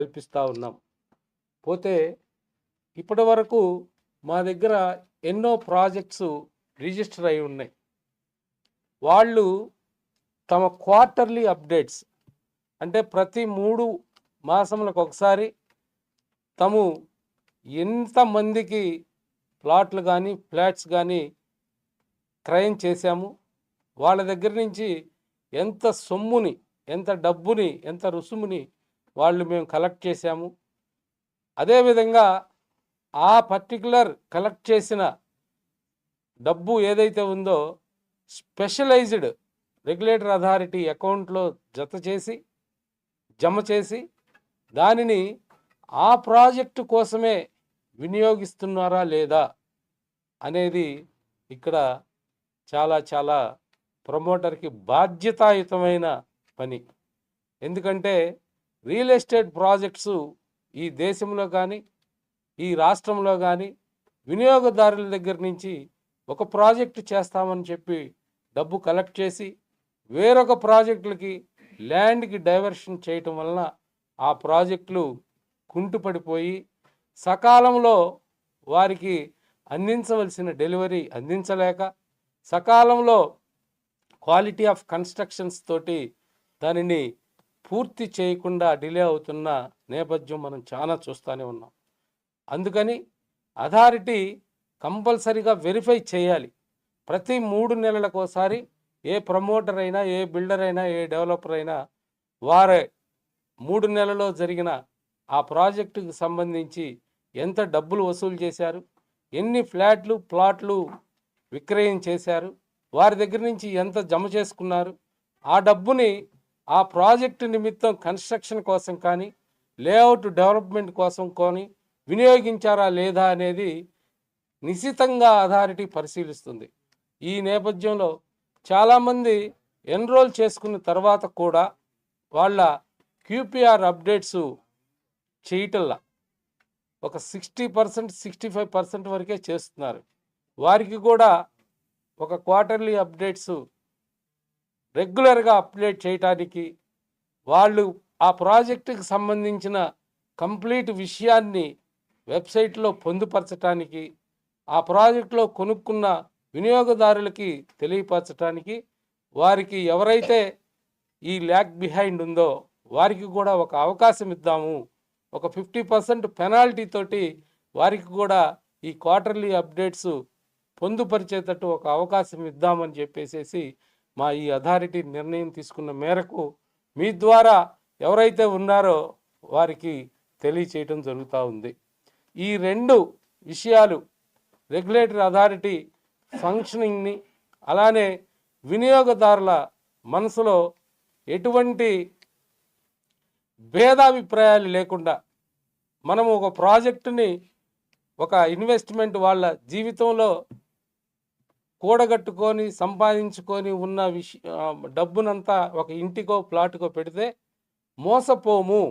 కల్పిస్తూ ఉన్నాం. పోతే ఇప్పటి వరకు మా దగ్గర ఎన్నో ప్రాజెక్ట్స్ రిజిస్టర్ అయి ఉన్నాయి. వాళ్ళు తమ క్వార్టర్లీ అప్డేట్స్ అంటే ప్రతి 3 మాసములకు ఒకసారి తాము ఎంతమందికి ప్లాట్లు కానీ ఫ్లాట్స్ కానీ క్రయం చేశాము, వాళ్ళ దగ్గర నుంచి ఎంత సొమ్ముని, ఎంత డబ్బుని, ఎంత రుసుముని వాళ్ళు మేము కలెక్ట్ చేశాము, అదేవిధంగా ఆ పర్టికులర్ కలెక్ట్ చేసిన డబ్బు ఏదైతే ఉందో స్పెషలైజ్డ్ రెగ్యులేటర్ అథారిటీ అకౌంట్లో జమ చేసి దానిని ఆ ప్రాజెక్టు కోసమే వినియోగిస్తున్నారా లేదా అనేది ఇక్కడ చాలా చాలా ప్రమోటర్కి బాధ్యతాయుతమైన పని. ఎందుకంటే రియల్ ఎస్టేట్ ప్రాజెక్ట్స్ ఈ దేశంలో కానీ ఈ రాష్ట్రంలో కానీ వినియోగదారుల దగ్గర నుంచి ఒక ప్రాజెక్టు చేస్తామని చెప్పి డబ్బు కలెక్ట్ చేసి వేరొక ప్రాజెక్టులకి ల్యాండ్కి డైవర్షన్ చేయటం వలన ఆ ప్రాజెక్టులు కుంటుపడిపోయి సకాలంలో వారికి అందించవలసిన డెలివరీ అందించలేక సకాలంలో క్వాలిటీ ఆఫ్ కన్స్ట్రక్షన్స్ తోటి దానిని పూర్తి చేయకుండా డిలే అవుతున్న నేపథ్యం మనం చాలా చూస్తూనే ఉన్నాం. అందుకని అథారిటీ కంపల్సరీగా వెరిఫై చేయాలి. ప్రతి 3 నెలలకోసారి ఏ ప్రమోటర్ అయినా, ఏ బిల్డర్ అయినా, ఏ డెవలపర్ అయినా వారే 3 నెలల్లో జరిగిన ఆ ప్రాజెక్టుకు సంబంధించి ఎంత డబ్బులు వసూలు చేశారు, ఎన్ని ఫ్లాట్లు ప్లాట్లు విక్రయం చేశారు, వారి దగ్గర నుంచి ఎంత జమ చేసుకున్నారు, ఆ డబ్బుని ఆ ప్రాజెక్టు నిమిత్తం కన్స్ట్రక్షన్ కోసం కానీ లేఅవుట్ డెవలప్మెంట్ కోసం కానీ వినియోగించారా లేదా అనేది నిశితంగా అథారిటీ పరిశీలిస్తుంది. ఈ నేపథ్యంలో చాలామంది ఎన్రోల్ చేసుకున్న తర్వాత కూడా వాళ్ళ క్యూపీఆర్ అప్డేట్స్ చేయటల్లా ఒక 60% 65% వరకే చేస్తున్నారు. వారికి కూడా ఒక క్వార్టర్లీ అప్డేట్స్ రెగ్యులర్గా అప్డేట్ చేయటానికి, వాళ్ళు ఆ ప్రాజెక్టుకి సంబంధించిన కంప్లీట్ విషయాన్ని వెబ్సైట్లో పొందుపరచడానికి, ఆ ప్రాజెక్టులో కొనుక్కున్న వినియోగదారులకి తెలియపరచడానికి, వారికి ఎవరైతే ఈ ల్యాగ్ బిహైండ్ ఉందో వారికి కూడా ఒక అవకాశం ఇద్దాము, ఒక 50% పెనాల్టీ తోటి వారికి కూడా ఈ క్వార్టర్లీ అప్డేట్స్ పొందుపరిచేటట్టు ఒక అవకాశం ఇద్దామని చెప్పేసి మా ఈ అథారిటీ నిర్ణయం తీసుకున్న మేరకు మీ ద్వారా ఎవరైతే ఉన్నారో వారికి తెలియచేయటం జరుగుతూ ఉంది. ఈ 2 విషయాలు రెగ్యులేటరీ అథారిటీ ఫంక్షనింగ్ని, అలానే వినియోగదారుల మనసులో ఎటువంటి భేదాభిప్రాయాలు లేకుండా మనము ఒక ప్రాజెక్టుని, ఒక ఇన్వెస్ట్మెంట్ వాళ్ళ జీవితంలో కూడగట్టుకొని సంపాదించుకొని ఉన్న డబ్బునంతా ఒక ఇంటికో ప్లాటుకో పెడితే మోసపోము